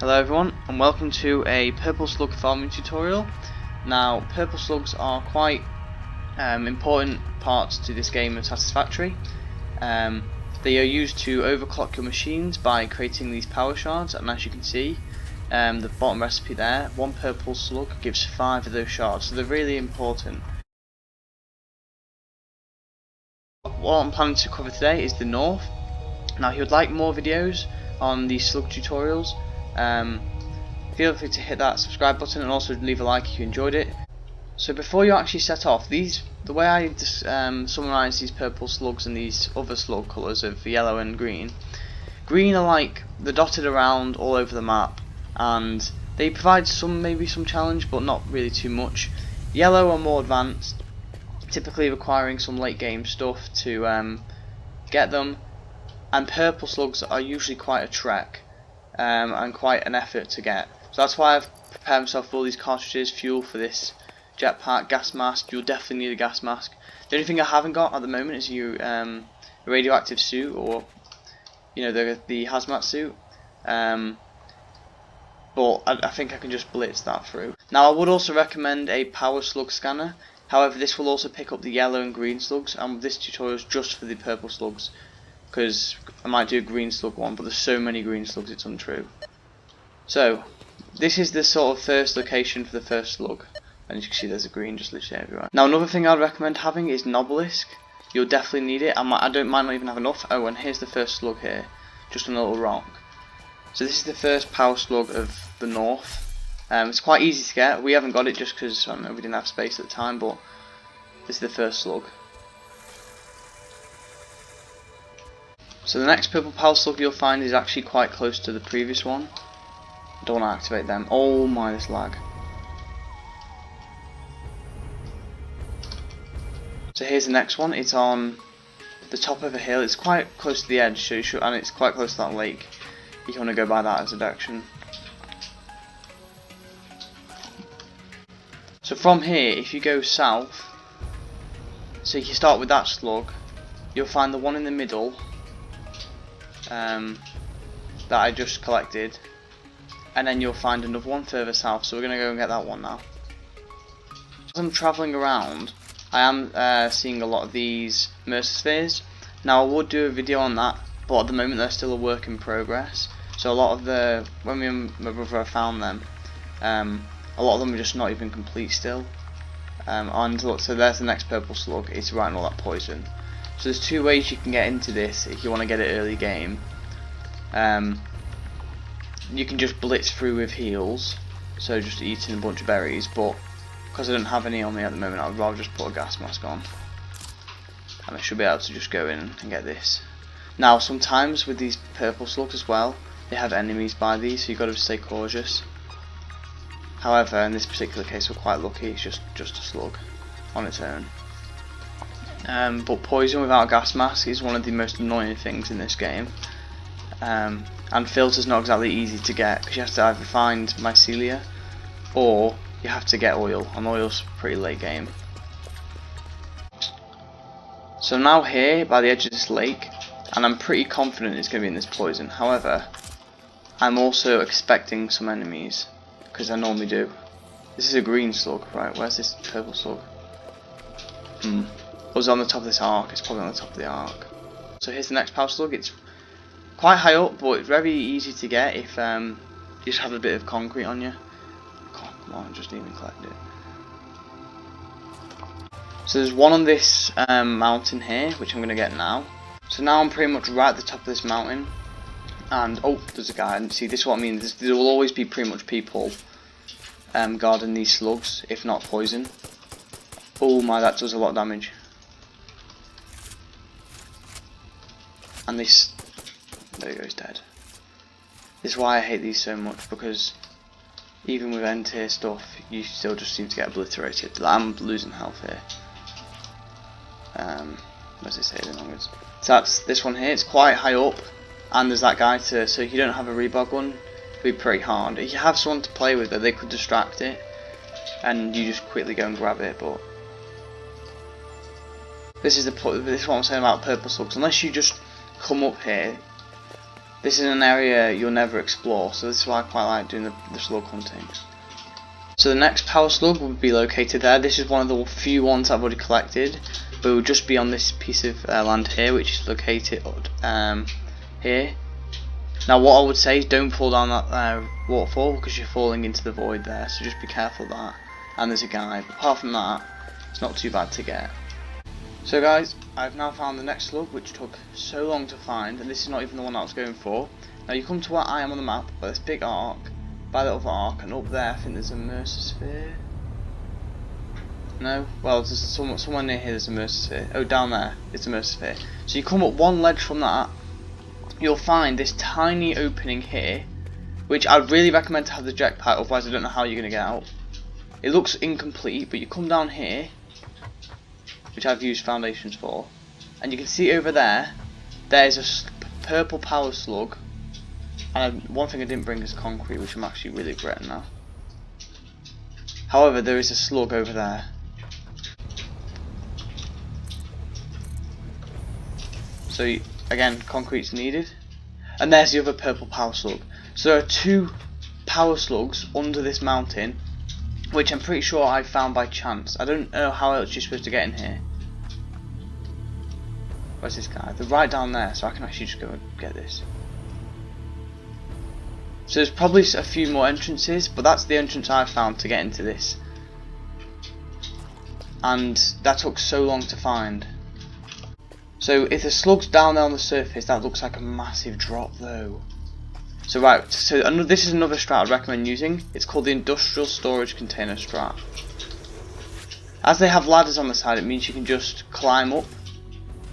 Hello everyone, and welcome to a purple slug farming tutorial. Now, purple slugs are quite important parts to this game of Satisfactory. They are used to overclock your machines by creating these power shards, and as you can see, the bottom recipe there, one purple slug gives 5 of those shards, so they're really important. What I'm planning to cover today is the north. Now, if you would like more videos on these slug tutorials, feel free to hit that subscribe button and also leave a like if you enjoyed it. So before you actually set off, the way I summarise these purple slugs and these other slug colours of yellow and green. Green are like they're dotted around all over the map, and they provide maybe some challenge, but not really too much. Yellow are more advanced, typically requiring some late game stuff to get them, and purple slugs are usually quite a trek and quite an effort to get. So that's why I've prepared myself for all these cartridges, fuel for this jetpack, gas mask. You'll definitely need a gas mask. The only thing I haven't got at the moment is a radioactive suit, or the hazmat suit. But I think I can just blitz that through. Now, I would also recommend a power slug scanner. However, this will also pick up the yellow and green slugs, and this tutorial is just for the purple slugs, because I might do a green slug one, but there's so many green slugs it's untrue. So this is the sort of first location for the first slug, and as you can see there's a green just literally everywhere. Now, another thing I'd recommend having is an obelisk. You'll definitely need it. I might not even have enough. Oh, and here's the first slug here, just on a little rock. So this is the first power slug of the north. It's quite easy to get. We haven't got it just because we didn't have space at the time, but this is the first slug. So the next purple power slug you'll find is actually quite close to the previous one. I don't want to activate them. Oh my, this lag. So here's the next one. It's on the top of a hill. It's quite close to the edge, so and it's quite close to that lake. You want to go by that as a direction. So from here, if you go south, so you start with that slug, you'll find the one in the middle that I just collected, and then you'll find another one further south. So we're going to go and get that one now. As I'm travelling around, I am seeing a lot of these Mercer. Now, I would do a video on that, but at the moment they're still a work in progress. So a lot of when me and my brother found them, a lot of them are just not even complete still. And look, so there's the next purple slug. It's writing all that poison. So there's 2 ways you can get into this if you want to get it early game. You can just blitz through with heals, so just eating a bunch of berries, but because I don't have any on me at the moment, I'd rather just put a gas mask on, and I should be able to just go in and get this. Now, sometimes with these purple slugs as well, they have enemies by these, so you've got to stay cautious. However, in this particular case, we're quite lucky. It's just a slug on its own. But poison without a gas mask is one of the most annoying things in this game. And filter's not exactly easy to get, because you have to either find mycelia or you have to get oil, and oil's pretty late game. So I'm now here by the edge of this lake, and I'm pretty confident it's going to be in this poison. However, I'm also expecting some enemies, because I normally do. This is a green slug, right? Where's this purple slug? It was on the top of this arc. It's probably on the top of the arc. So here's the next power slug. It's quite high up, but it's very easy to get if you just have a bit of concrete on you. Come on, just even collect it. So there's one on this mountain here, which I'm going to get now. So now I'm pretty much right at the top of this mountain. And, oh, there's a guy. And see, this is what I mean. There will always be pretty much people guarding these slugs, if not poison. Oh my, that does a lot of damage. And this... There he goes, dead. This is why I hate these so much, because even with end tier stuff, you still just seem to get obliterated. Like, I'm losing health here. Where's it say onwards? So that's this one here. It's quite high up, and there's that guy so if you don't have a rebog one, it'll be pretty hard. If you have someone to play with, they could distract it, and you just quickly go and grab it. But this is what I'm saying about purple slugs. Unless you just come up here, This is an area you'll never explore, so this is why I quite like doing the slug hunting. So the next power slug will be located there. This is one of the few ones I've already collected, but it will just be on this piece of land here, which is located here. Now what I would say is don't fall down that waterfall, because you're falling into the void there, so just be careful of that. And there's a guy, but apart from that, it's not too bad to get. So guys, I've now found the next slug, which took so long to find, and this is not even the one I was going for. Now you come to where I am on the map, by this big arc, by the other arc, and up there I think there's a Mercer. No? Well, there's somewhere near here there's a Mercer. Oh, down there it's a Mercer. So you come up one ledge from that, you'll find this tiny opening here, which I'd really recommend to have the jetpack, otherwise I don't know how you're going to get out. It looks incomplete, but you come down here, which I've used foundations for, and you can see over there, there's a purple power slug, and one thing I didn't bring is concrete, which I'm actually really regretting now. However, there is a slug over there. So again, concrete's needed, and there's the other purple power slug. So there are two power slugs under this mountain, which I'm pretty sure I found by chance. I don't know how else you're supposed to get in here. Where's this guy? They're right down there, so I can actually just go and get this. So there's probably a few more entrances, but that's the entrance I found to get into this. And that took so long to find. So if the slug's down there on the surface, that looks like a massive drop though. So right, so this is another strat I'd recommend using. It's called the Industrial Storage Container strat. As they have ladders on the side, it means you can just climb up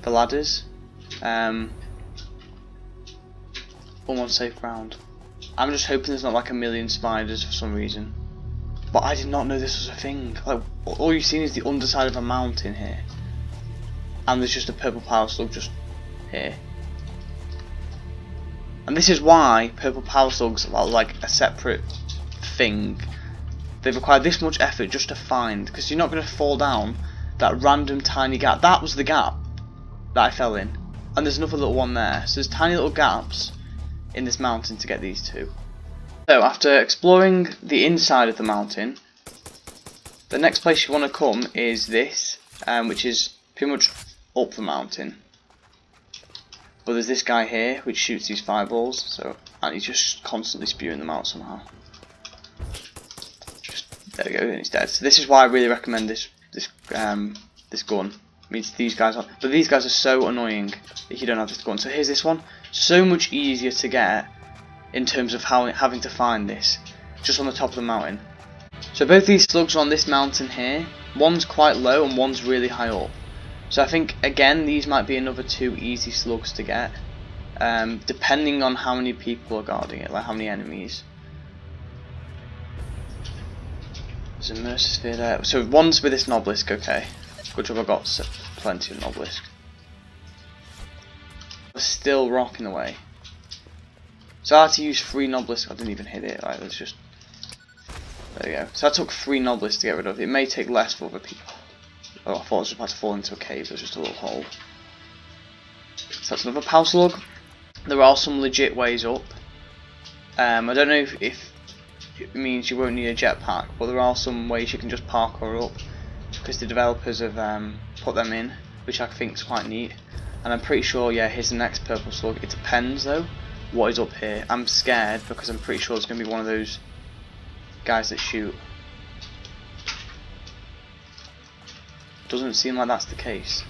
the ladders on safe ground. I'm just hoping there's not like a million spiders for some reason. But I did not know this was a thing. Like, all you've seen is the underside of a mountain here. And there's just a purple power slug just here. And this is why purple power slugs are like a separate thing. They require this much effort just to find, because you're not going to fall down that random tiny gap. That was the gap that I fell in. And there's another little one there. So there's tiny little gaps in this mountain to get these two. So after exploring the inside of the mountain, the next place you want to come is this, which is pretty much up the mountain. But there's this guy here which shoots these fireballs, and he's just constantly spewing them out somehow. There we go, and he's dead. So this is why I really recommend this gun. It means these guys are, but these guys are so annoying if you don't have this gun. So here's this one, so much easier to get in terms of having to find this, just on the top of the mountain. So both these slugs are on this mountain here. One's quite low and one's really high up. So I think again these might be another two easy slugs to get, depending on how many people are guarding it, like how many enemies. There's a Mercer there. So one's with this Obelisk, okay. Good job I got plenty of Obelisk. There's still rock in the way. So I had to use 3 Obelisks, I didn't even hit it, right, let's just... There we go. So I took 3 Obelisks to get rid of. It may take less for other people. Oh, I thought I was about to fall into a cave, there's just a little hole. So that's another power slug. There are some legit ways up. I don't know if it means you won't need a jetpack, but there are some ways you can just parkour up, because the developers have put them in, which I think is quite neat. And I'm pretty sure, yeah, here's the next purple slug. It depends though what is up here. I'm scared because I'm pretty sure it's going to be one of those guys that shoot. Doesn't seem like that's the case.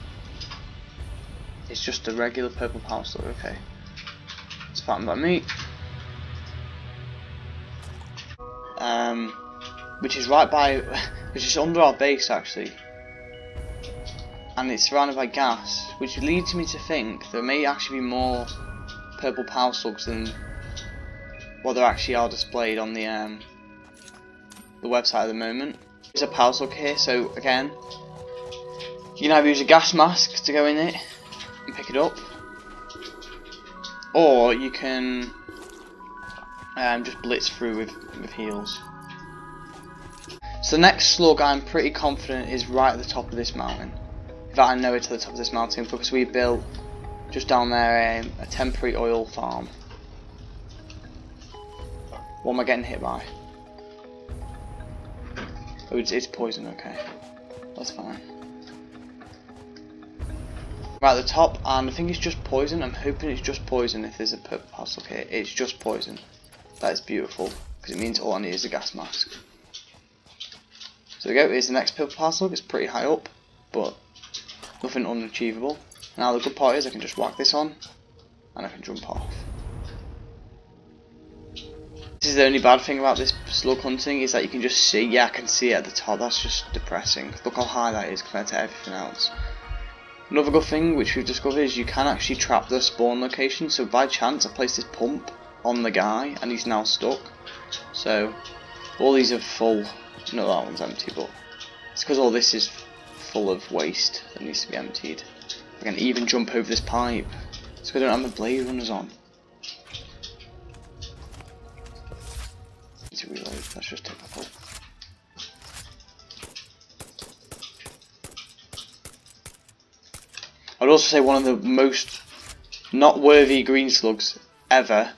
It's just a regular purple power slug, okay. It's fine by me. Which is right by, which is under our base actually. And it's surrounded by gas, which leads me to think there may actually be more purple power slugs than what there actually are displayed on the website at the moment. There's a power slug here, so again, you can either use a gas mask to go in it and pick it up, or you can just blitz through with heals. So the next slug I'm pretty confident is right at the top of this mountain. In fact, I know it's at the top of this mountain because we built just down there a temporary oil farm. What am I getting hit by? Oh, it's poison, okay. That's fine. Right at the top, and I think it's just poison. I'm hoping it's just poison if there's a purple power slug here. It's just poison. That is beautiful, because it means all I need is a gas mask. So there we go, here's the next purple power slug. It's pretty high up, but nothing unachievable. Now the good part is I can just whack this on, and I can jump off. This is the only bad thing about this slug hunting, is that you can just see, yeah, I can see it at the top. That's just depressing. Look how high that is compared to everything else. Another good thing which we've discovered is you can actually trap the spawn location. So by chance I placed this pump on the guy and he's now stuck. So all these are full. No, that one's empty, but it's because all this is full of waste that needs to be emptied. I can even jump over this pipe. It's because I don't have my blade runners on. Need to reload. That's just typical. I'd also say one of the most not worthy green slugs ever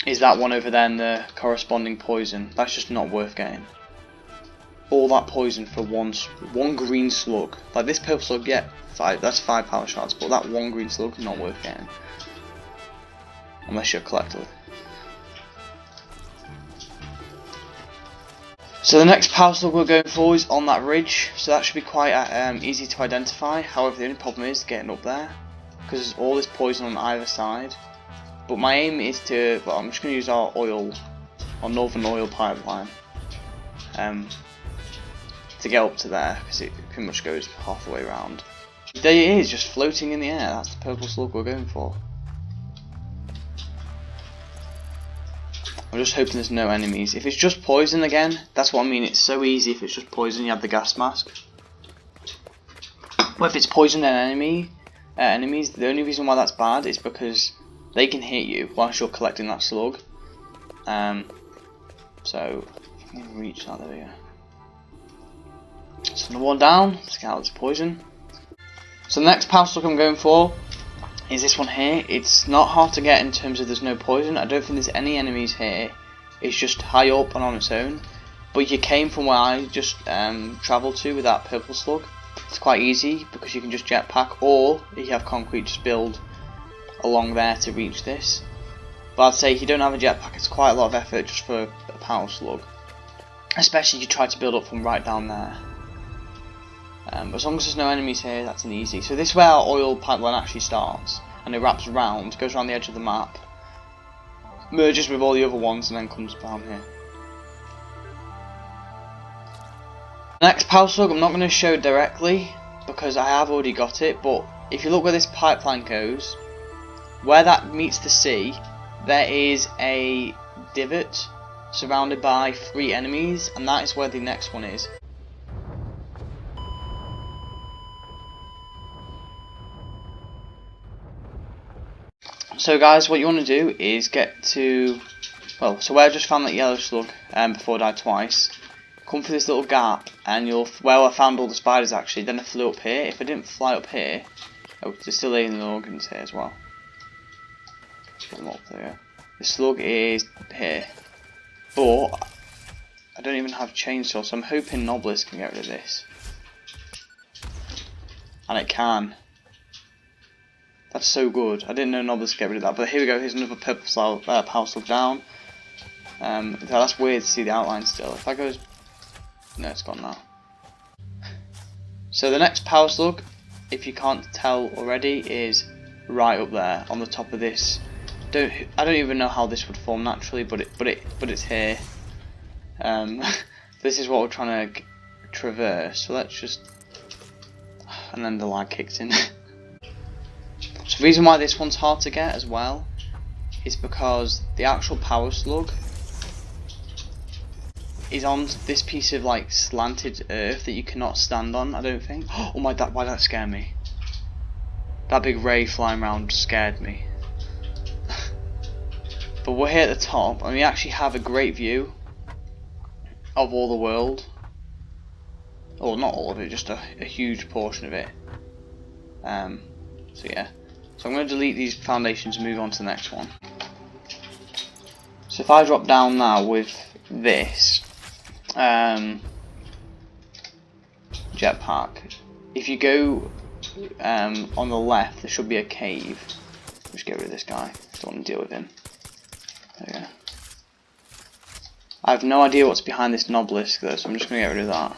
is that one over there and the corresponding poison. That's just not worth getting. All that poison for one green slug. Like this purple slug, yeah, that's 5 power shards, but that one green slug, not worth getting. Unless you're a collector. So the next power slug we're going for is on that ridge, so that should be quite easy to identify. However, the only problem is getting up there, because there's all this poison on either side. But my aim is to, well, I'm just going to use our northern oil pipeline, to get up to there, because it pretty much goes half the way around. There it is, just floating in the air. That's the purple slug we're going for. I'm just hoping there's no enemies. If it's just poison again, that's what I mean. It's so easy if it's just poison. You have the gas mask. But if it's poison and enemies, the only reason why that's bad is because they can hit you whilst you're collecting that slug. So if I can reach that, there we go. So another one down. Let's get out this poison. So the next power slug I'm going for is this one here. It's not hard to get in terms of there's no poison. I don't think there's any enemies here. It's just high up and on its own. But you came from where I just travelled to with that purple slug. It's quite easy because you can just jetpack, or if you have concrete, just build along there to reach this. But I'd say if you don't have a jetpack, it's quite a lot of effort just for a power slug. Especially if you try to build up from right down there. But as long as there's no enemies here, that's an easy. So this is where our oil pipeline actually starts, and it wraps around, goes around the edge of the map, merges with all the other ones, and then comes down here. Next power slug, I'm not going to show directly because I have already got it. But if you look where this pipeline goes, where that meets the sea, there is a divot surrounded by 3 enemies, and that is where the next one is. So guys, what you want to do is get to, well, so where I just found that yellow slug before I died twice, come through this little gap, and well, I found all the spiders actually, then I flew up here. If I didn't fly up here, oh, there's still alien organs here as well. Put them up there. The slug is here, but I don't even have chainsaw, so I'm hoping Nobliss can get rid of this. And it can. That's so good. I didn't know Nobliss could get rid of that, but here we go. Here's another purple power slug down. That's weird to see the outline still. If I go, no, it's gone now. So the next power slug, if you can't tell already, is right up there on the top of this. I don't even know how this would form naturally, but it's here. This is what we're trying to traverse. So let's just, and then the lag kicks in. So the reason why this one's hard to get as well is because the actual power slug is on this piece of like slanted earth that you cannot stand on, I don't think. Oh my, why did that scare me? That big ray flying around scared me. But we're here at the top and we actually have a great view of all the world. Or not all of it, just a huge portion of it. So yeah. So I'm going to delete these foundations and move on to the next one. So So if I drop down now with this jetpack, if you go on the left, there should be a cave. Just get rid of this guy. Don't want to deal with him. There we go. I have no idea what's behind this obelisk though, so I'm just going to get rid of that.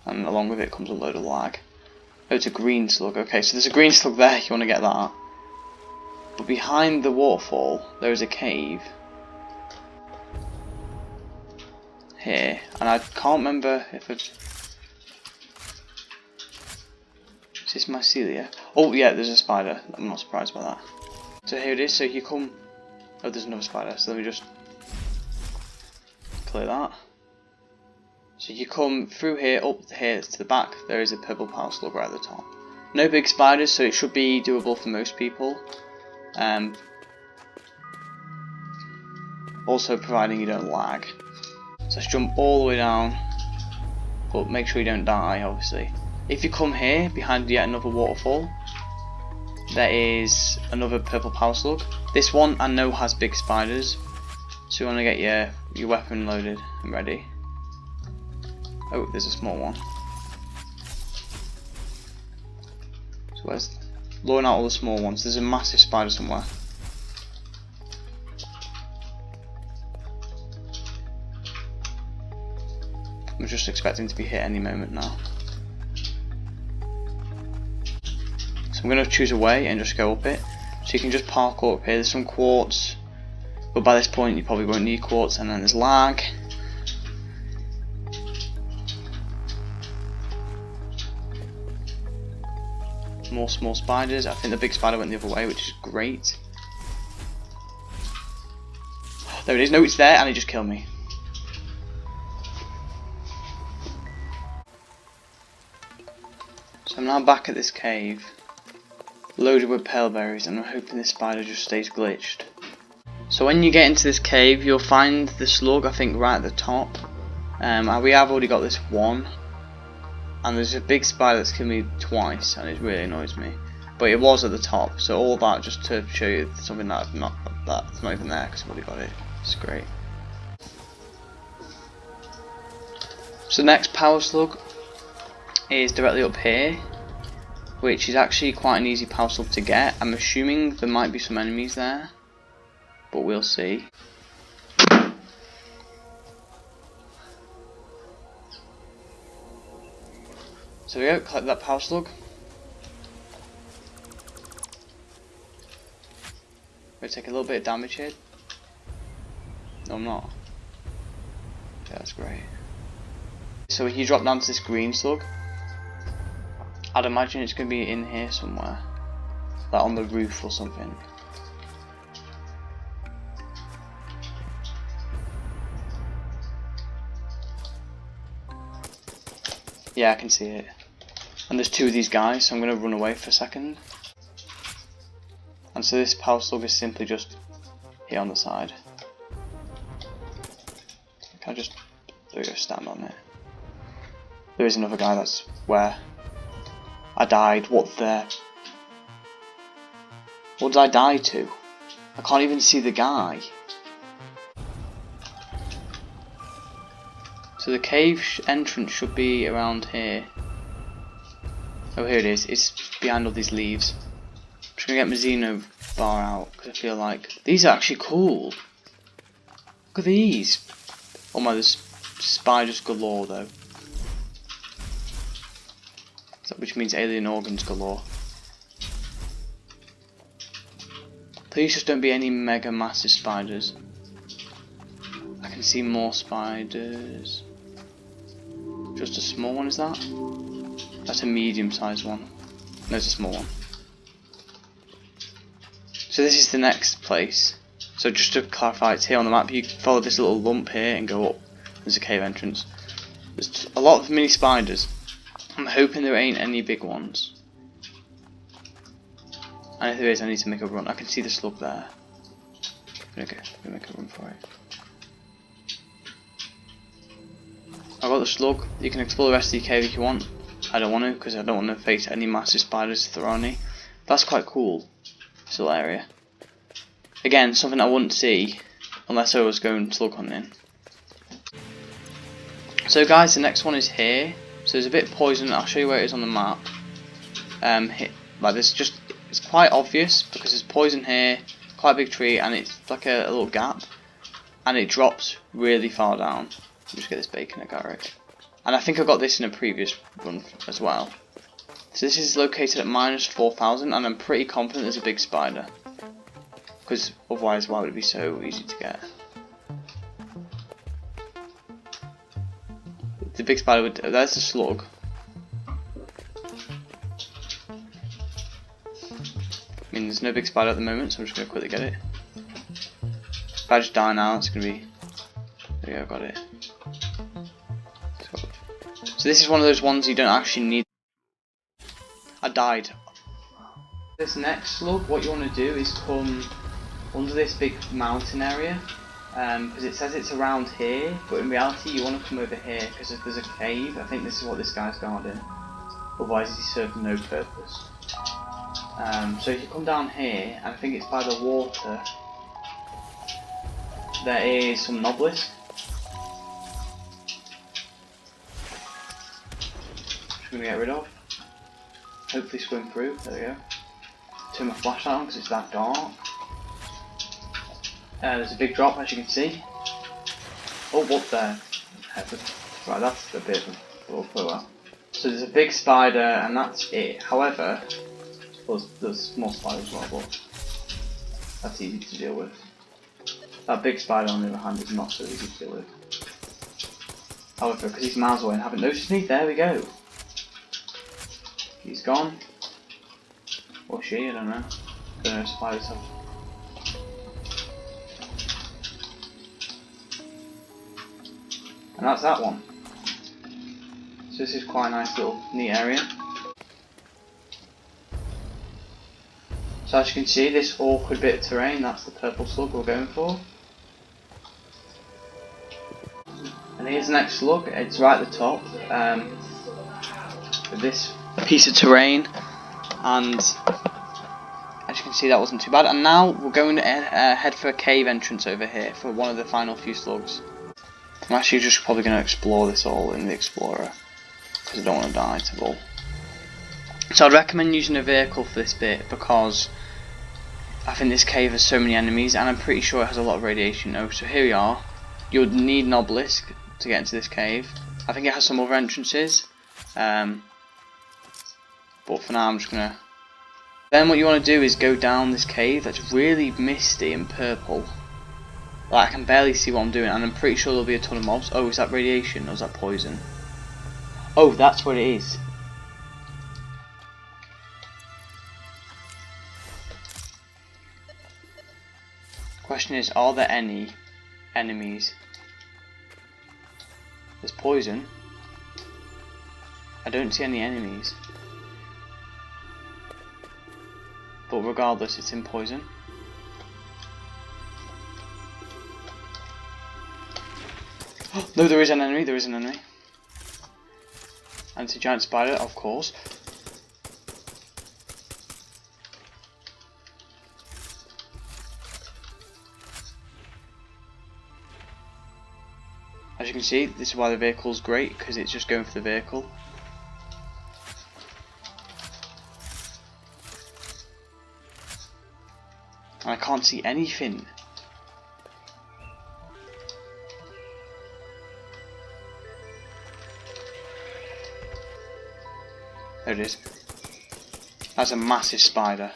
And along with it comes a load of lag. Oh, it's a green slug. Okay, so there's a green slug there, you want to get that. But behind the waterfall, there is a cave. Here. And I can't remember if it's... Is this mycelia? Oh yeah, there's a spider. I'm not surprised by that. So here it is, so you come... Oh, there's another spider, so let me just clear that. So you come through here, up here to the back, there is a Purple Power Slug right at the top. No big spiders, so it should be doable for most people. Also providing you don't lag. So let's jump all the way down, but make sure you don't die, obviously. If you come here, behind yet another waterfall, there is another Purple Power Slug. This one I know has big spiders, so you want to get your weapon loaded and ready. Oh, there's a small one. So where's... Luring out all the small ones. There's a massive spider somewhere. I'm just expecting to be hit any moment now. So I'm going to choose a way and just go up it. So you can just parkour up here. There's some quartz, but by this point you probably won't need quartz, and then there's lag. More small spiders. I think the big spider went the other way, which is great. There it is. No, it's there, and it just killed me. So I'm now back at this cave, loaded with pale berries, and I'm hoping this spider just stays glitched. So when you get into this cave, you'll find the slug, I think, right at the top. We have already got this one. And there's a big spider that's killed me twice, and it really annoys me. But it was at the top, so all that just to show you something that's not even there because I've already got it. It's great. So the next power slug is directly up here, which is actually quite an easy power slug to get. I'm assuming there might be some enemies there, but we'll see. So we go, collect that power slug. We're gonna take a little bit of damage here. No, I'm not. Okay, that's great. So when you drop down to this green slug, I'd imagine it's gonna be in here somewhere, like on the roof or something. Yeah, I can see it. And there's two of these guys, so I'm going to run away for a second. And so this power slug is simply just here on the side. Can I just stand on it? There is another guy, that's where I died. What did I die to? I can't even see the guy. So the cave entrance should be around here. Oh, here it is. It's behind all these leaves. I'm just going to get my Xeno bar out because I feel like these are actually cool. Look at these. Oh my, there's spiders galore though. Which means alien organs galore. Please just don't be any mega massive spiders. I can see more spiders. Just a small one, is that? That's a medium sized one. No, it's a small one. So this is the next place. So just to clarify, it's here on the map. You follow this little lump here and go up. There's a cave entrance. There's a lot of mini spiders. I'm hoping there ain't any big ones. And if there is, I need to make a run. I can see the slug there. Okay, I'm gonna make a run for it. I've got the slug. You can explore the rest of the cave if you want. I don't want to because I don't want to face any massive spiders if there are any. That's quite cool. this little area. Again, something I wouldn't see unless I was going slug hunting. So guys, the next one is here. So there's a bit of poison. I'll show you where it is on the map. Like this, it's quite obvious because there's poison here, quite a big tree, and it's like a little gap, and it drops really far down. Just get this bacon agaric, and I think I got this in a previous run as well. So this is located at -4,000, and I'm pretty confident there's a big spider, because otherwise why would it be so easy to get? The big spider would. There's a slug. I mean, there's no big spider at the moment, so I'm just going to quickly get it. If I just die now, it's going to be... There we go, got it. So this is one of those ones you don't actually need. I died. This next slug, what you want to do is come under this big mountain area. Because it says it's around here, but in reality you want to come over here because there's a cave. I think this is what this guy's guarding. Otherwise he serves no purpose. So if you come down here, and I think it's by the water, there is some obelisk. Which I'm going to get rid of. Hopefully swim through, there we go. Turn my flashlight on because it's that dark. There's a big drop, as you can see. Oh, what there? Right, that's a bit of a blow. So there's a big spider, and that's it. However, there's small spiders as well, but that's easy to deal with. That big spider, on the other hand, is not so easy to deal with. However, because he's miles away and haven't noticed me, there we go. He's gone. Or she, I don't know. Don't know if spiders have. And that's that one. So this is quite a nice little neat area. So as you can see, this awkward bit of terrain, that's the purple slug we're going for. And here's the next slug, it's right at the top. With this piece of terrain, and as you can see that wasn't too bad. And now we're going to head for a cave entrance over here for one of the final few slugs. I'm actually just probably going to explore this all in the Explorer, because I don't want to die to all. So I'd recommend using a vehicle for this bit, because I think this cave has so many enemies, and I'm pretty sure it has a lot of radiation. Oh, so here we are. You would need an obelisk to get into this cave. I think it has some other entrances, but for now I'm just going to... Then what you want to do is go down this cave that's really misty and purple. Like, I can barely see what I'm doing, and I'm pretty sure there'll be a ton of mobs. Oh, is that radiation or is that poison? Oh, that's what it is. Question is, are there any enemies? There's poison. I don't see any enemies. But regardless, it's in poison. No, there is an enemy, there is an enemy. And it's a giant spider, of course. As you can see, this is why the vehicle's great, because it's just going for the vehicle. And I can't see anything. There it is. That's a massive spider.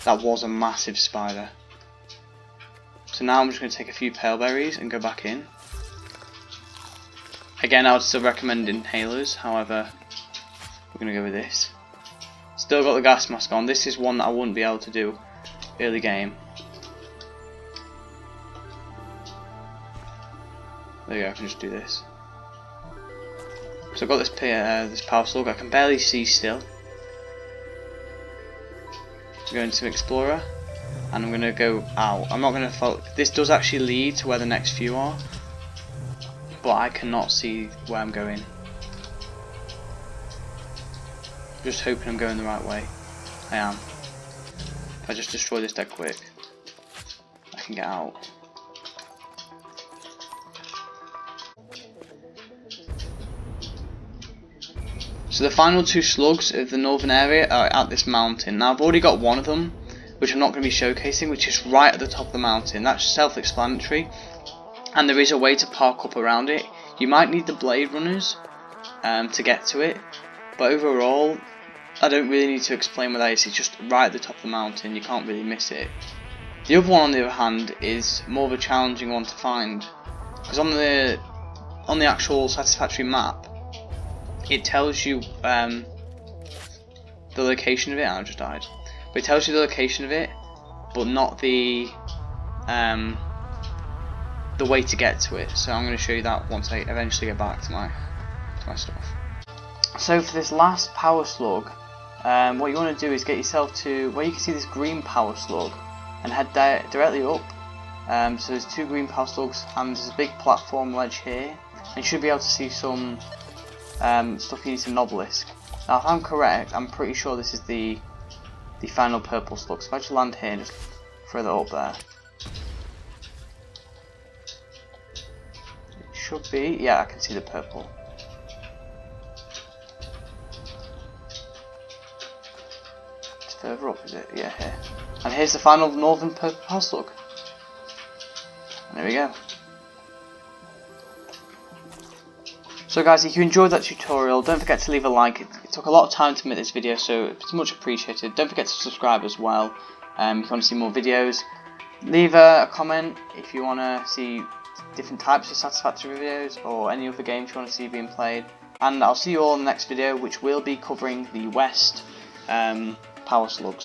That was a massive spider. So now I'm just going to take a few pale berries and go back in. Again, I would still recommend inhalers, however, we're going to go with this. Still got the gas mask on. This is one that I wouldn't be able to do early game. There you go, I can just do this. So I've got this power slug. I can barely see still. So go into Explorer, and I'm going to go out. I'm not going to follow. This does actually lead to where the next few are, but I cannot see where I'm going. Just hoping I'm going the right way. I am. If I just destroy this dead quick, I can get out. So the final 2 slugs of the northern area are at this mountain. Now I've already got one of them, which I'm not going to be showcasing, which is right at the top of the mountain. That's self-explanatory, and there is a way to park up around it. You might need the blade runners to get to it, but overall I don't really need to explain where that is. It's just right at the top of the mountain, you can't really miss it. The other one, on the other hand, is more of a challenging one to find, because on the actual Satisfactory map it tells you the location of it. I just died. But it tells you the location of it, but not the way to get to it. So I'm going to show you that once I eventually get back to my stuff. So for this last power slug, what you want to do is get yourself to where you can see this green power slug and head directly up. So there's 2 green power slugs and there's a big platform ledge here, and you should be able to see some stuff you need to Nobelisk. Now if I'm correct, I'm pretty sure this is the final purple slug. So if I just land here and just throw that up there, it should be, yeah, I can see the purple. It's further up, is it? Yeah, here. And here's the final northern purple power slug. And there we go. So guys, if you enjoyed that tutorial, don't forget to leave a like. It took a lot of time to make this video, so it's much appreciated. Don't forget to subscribe as well if you want to see more videos. Leave a comment if you want to see different types of Satisfactory videos or any other games you want to see being played. And I'll see you all in the next video, which will be covering the West Power Slugs.